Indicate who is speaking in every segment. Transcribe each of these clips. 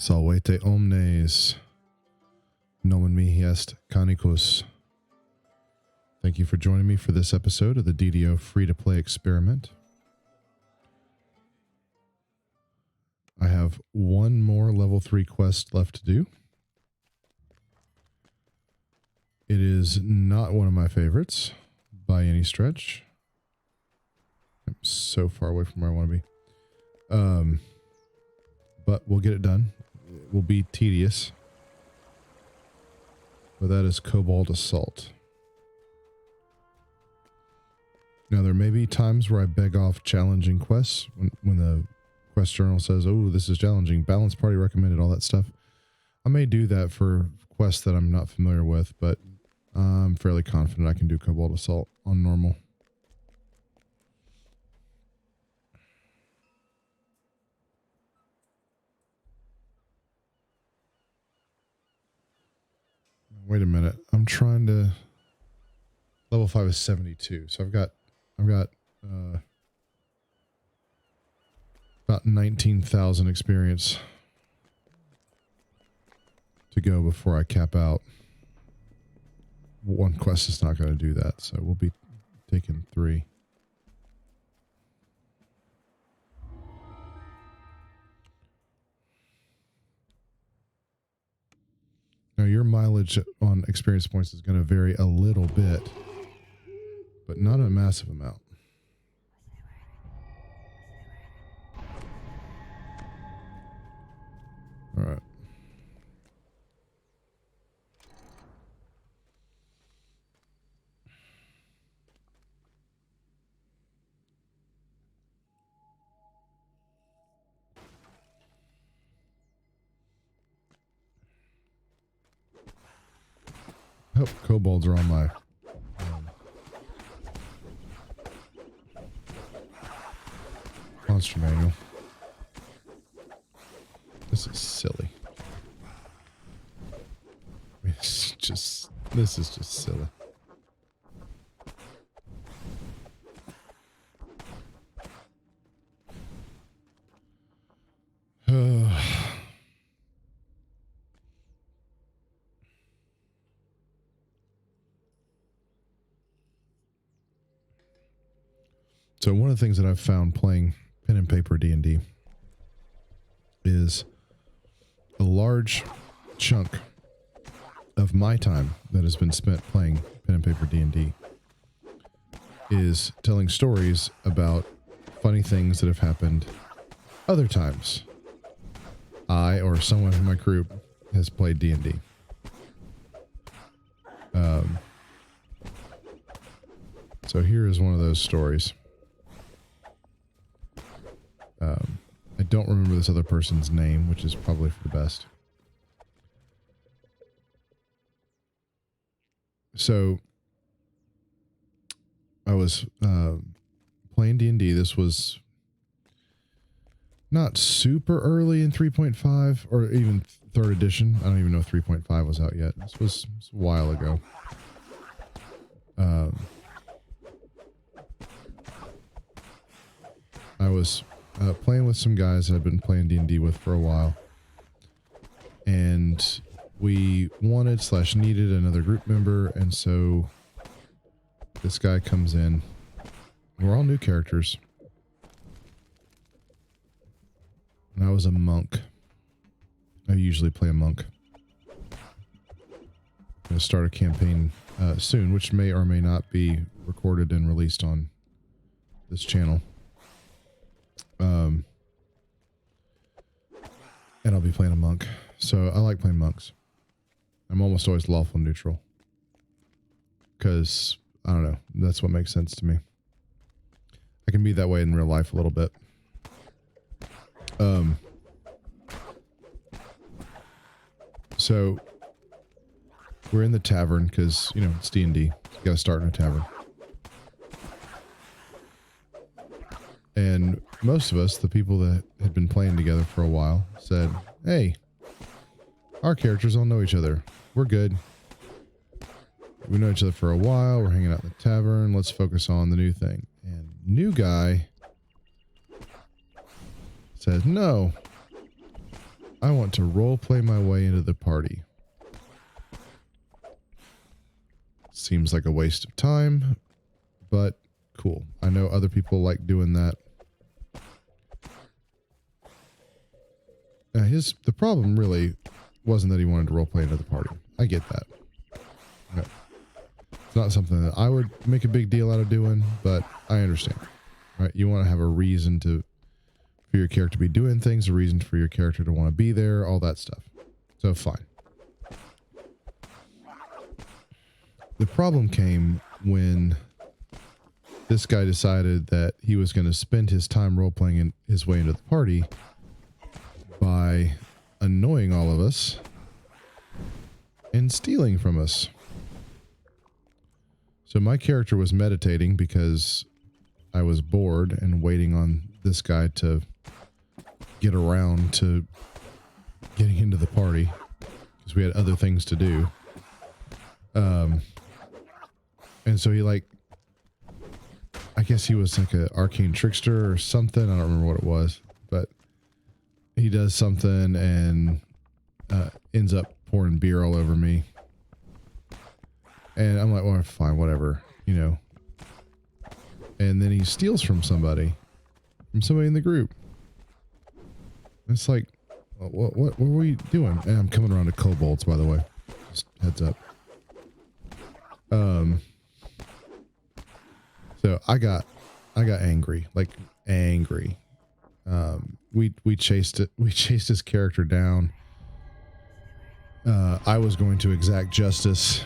Speaker 1: Salvete omnes, nomen mihi est canicus. Thank you for joining me for this episode of the DDO free-to-play experiment. I have one more level 3 quest left to do. It is not one of my favorites by any stretch. I'm so far away from where I want to be. But we'll get it done. It will be tedious. But that is Kobold Assault. Now, there may be times where I beg off challenging quests when the quest journal says, oh, this is challenging, balance party recommended, all that stuff. I may do that for quests that I'm not familiar with, but I'm fairly confident I can do Kobold Assault on normal. Wait a minute. I'm trying to... Level 5 is 72, so I've got about 19,000 experience to go before I cap out. One quest is not going to do that, so we'll be taking 3. Now, your mileage on experience points is going to vary a little bit, but not a massive amount. All right. I hope kobolds are on my monster manual. This is silly. I mean, this is just silly. So one of the things that I've found playing pen and paper D&D is a large chunk of my time that has been spent playing pen and paper D&D is telling stories about funny things that have happened other times I or someone in my group has played D&D. So here is one of those stories. I don't remember this other person's name, which is probably for the best. So I was playing D&D. This was not super early in 3.5 or even 3rd edition. I don't even know if 3.5 was out yet. This was a while ago. I was playing with some guys that I've been playing D&D with for a while. And we wanted/needed another group member, and so this guy comes in. We're all new characters. And I was a monk. I usually play a monk. I'm going to start a campaign soon, which may or may not be recorded and released on this channel. And I'll be playing a monk. So I like playing monks. I'm almost always lawful neutral. Because, I don't know, that's what makes sense to me. I can be that way in real life a little bit. So we're in the tavern because, you know, it's D&D. You gotta start in a tavern. And most of us, the people that had been playing together for a while, said, hey, our characters all know each other. We're good. We know each other for a while. We're hanging out in the tavern. Let's focus on the new thing. And new guy says, no, I want to role play my way into the party. Seems like a waste of time, but cool. I know other people like doing that. The problem really wasn't that he wanted to role play into the party. I get that. No. It's not something that I would make a big deal out of doing, but I understand. Right? You want to have a reason for your character to be doing things, a reason for your character to want to be there, all that stuff. So fine. The problem came when this guy decided that he was going to spend his time role-playing his way into the party by annoying all of us and stealing from us. So my character was meditating because I was bored and waiting on this guy to get around to getting into the party because we had other things to do. And so he I guess he was like an arcane trickster or something. I don't remember what it was, but he does something and ends up pouring beer all over me. And I'm like, well, fine, whatever, you know. And then he steals from somebody in the group. It's like, what were we doing? And I'm coming around to Kobolds, by the way. Just heads up. So I got angry, like angry. We chased his character down. I was going to exact justice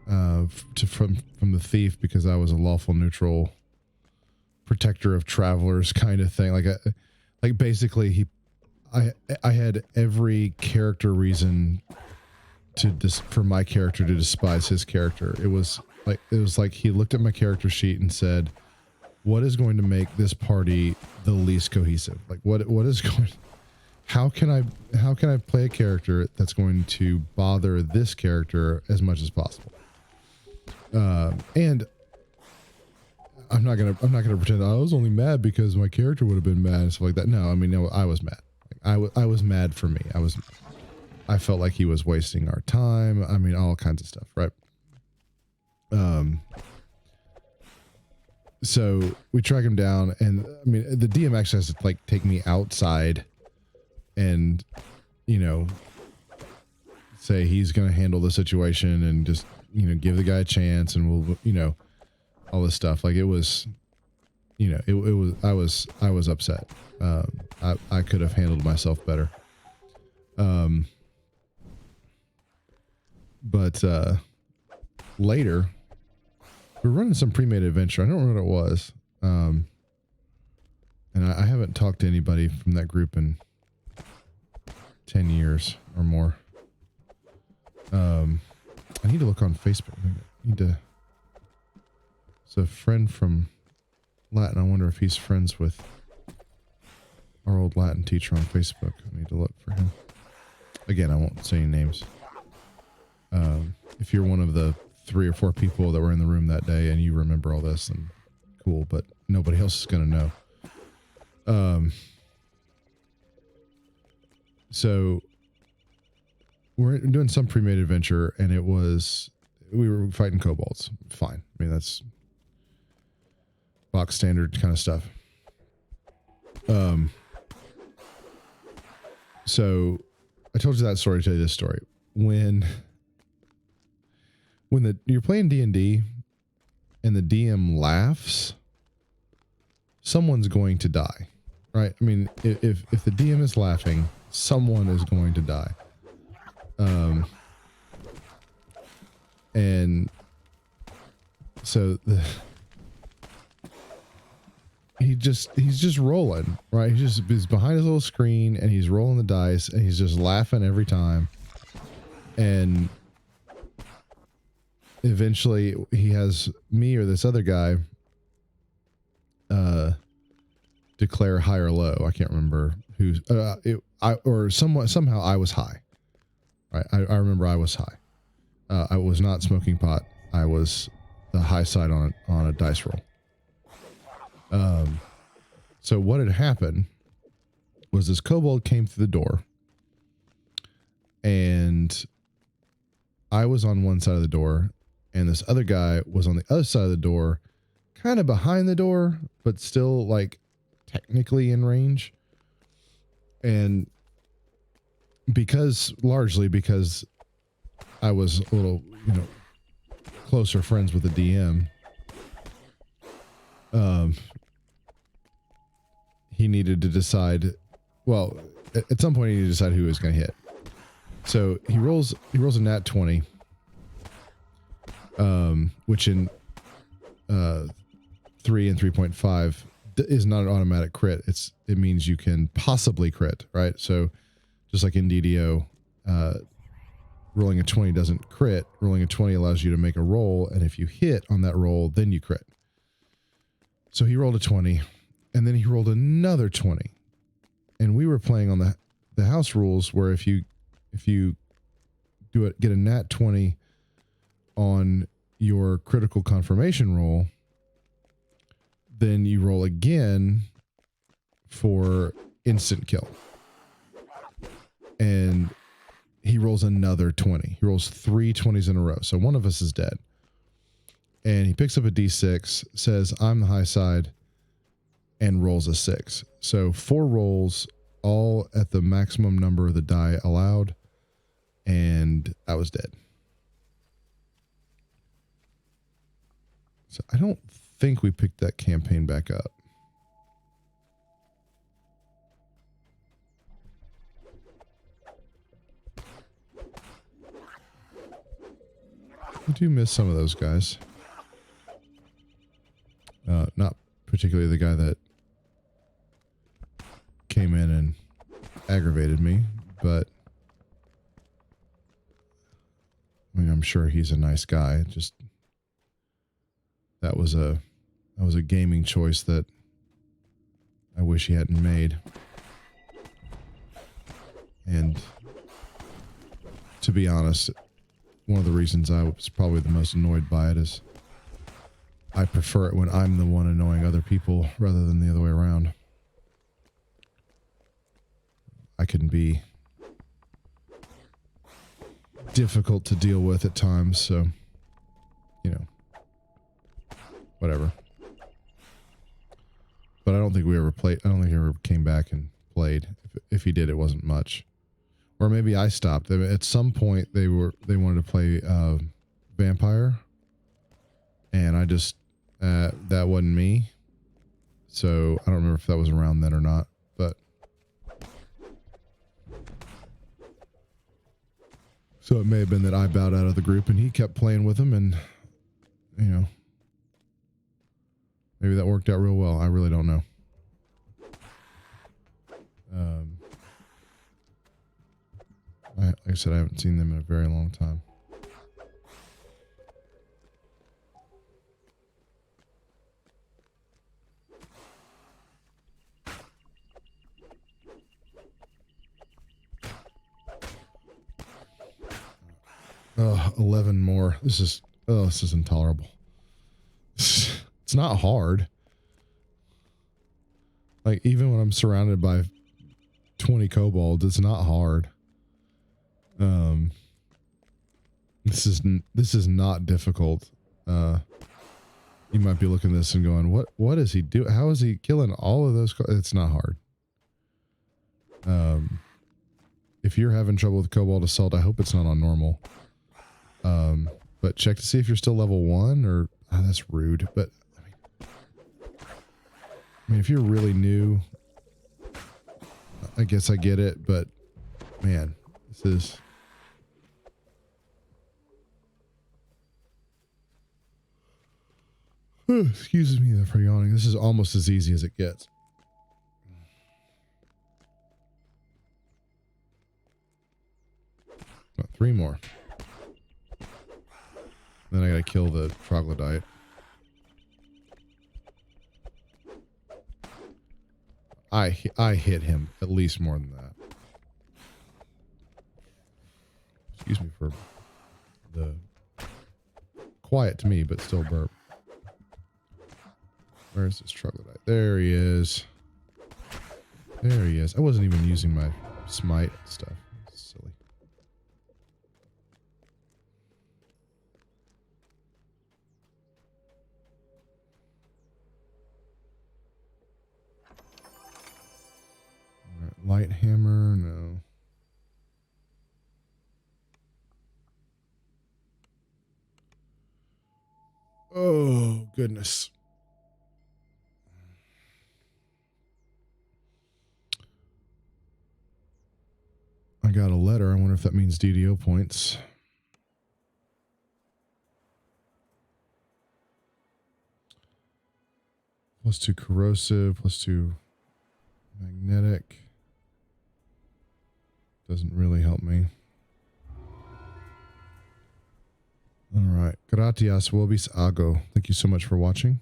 Speaker 1: from the thief because I was a lawful neutral protector of travelers kind of thing. Like basically I had every character reason for my character to despise his character. It was like he looked at my character sheet and said, what is going to make this party the least cohesive? Like what is going, how can I play a character that's going to bother this character as much as possible? And I'm not gonna pretend I was only mad because my character would have been mad and stuff like that. No, I mean, no, I was mad. I was mad for me. I felt like he was wasting our time. I mean, all kinds of stuff, right? So we track him down, and I mean, the DM actually has to take me outside and, you know, say he's going to handle the situation and just, you know, give the guy a chance, and we'll, you know, all this stuff. Like it was, you know, it was, I was upset. I could have handled myself better. But later we're running some pre-made adventure. I don't remember what it was. And I haven't talked to anybody from that group in 10 years or more. I need to look on Facebook. It's a friend from Latin. I wonder if he's friends with our old Latin teacher on Facebook. I need to look for him. Again, I won't say any names. If you're one of the 3 or 4 people that were in the room that day and you remember all this, then cool, but nobody else is going to know. So we're doing some pre-made adventure, and we were fighting kobolds. Fine. I mean, that's box standard kind of stuff. So I told you that story, I tell you this story. When you're playing D&D and the DM laughs, someone's going to die, right? I mean, if the DM is laughing, someone is going to die. And so he's just rolling, right? He's behind his little screen and he's rolling the dice and he's just laughing every time. And eventually he has me or this other guy declare high or low. I can't remember who. Somehow I was high. Right, I remember I was high. I was not smoking pot. I was the high side on a dice roll. So what had happened was this kobold came through the door, And I was on one side of the door, and this other guy was on the other side of the door, kind of behind the door, but still like technically in range. And largely because I was a little, closer friends with the DM, he needed to decide, well, at some point he needed to decide who he was going to hit. So he rolls a nat 20, which in 3 and 3.5 is not an automatic crit. It means you can possibly crit, right? So just like in DDO, rolling a 20 doesn't crit. Rolling a 20 allows you to make a roll, and if you hit on that roll, then you crit. So he rolled a 20, and then he rolled another 20. And we were playing on the house rules where if you get a nat 20 on your critical confirmation roll, then you roll again for instant kill. And he rolls another 20. He rolls 3 20s in a row. So one of us is dead. And he picks up a d6, says, I'm the high side, and rolls a 6. So 4 rolls, all at the maximum number of the die allowed. And I was dead. So I don't think we picked that campaign back up. I do miss some of those guys. Not particularly the guy that came in and aggravated me, but I mean, I'm sure he's a nice guy. Just that was a gaming choice that I wish he hadn't made. And to be honest, one of the reasons I was probably the most annoyed by it is I prefer it when I'm the one annoying other people rather than the other way around. I can be difficult to deal with at times, so, whatever. But I don't think we ever played. I don't think he ever came back and played. If he did, it wasn't much. Or maybe I stopped. At some point, they wanted to play Vampire, and I just that wasn't me. So I don't remember if that was around then or not. But so it may have been that I bowed out of the group, and he kept playing with them, and maybe that worked out real well. I really don't know. Like I said, I haven't seen them in a very long time. Oh, 11 more. This is intolerable. It's not hard. Like, even when I'm surrounded by 20 kobolds, it's not hard. This is not difficult. You might be looking at this and going, what is he doing? How is he killing all of those? It's not hard. If you're having trouble with Kobold Assault, I hope it's not on normal. But check to see if you're still level 1 or that's rude. But I mean, if you're really new, I guess I get it. But man, this is. Excuse me for yawning. This is almost as easy as it gets. Got 3 more. Then I gotta kill the troglodyte. I hit him at least more than that. Excuse me for the quiet to me, but still burp. Where's this troglodyte? There he is. There he is. I wasn't even using my smite stuff. Silly. Light hammer, no. Oh, goodness. I got a letter. I wonder if that means DDO points. +2 corrosive, +2 magnetic. Doesn't really help me. All right. Gratias vobis ago. Thank you so much for watching.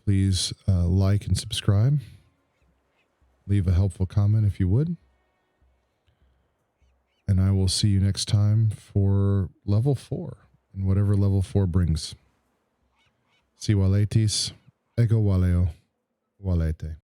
Speaker 1: Please like and subscribe. Leave a helpful comment if you would. And I will see you next time for level 4 and whatever level 4 brings. Si waletis, ego waleo, walete.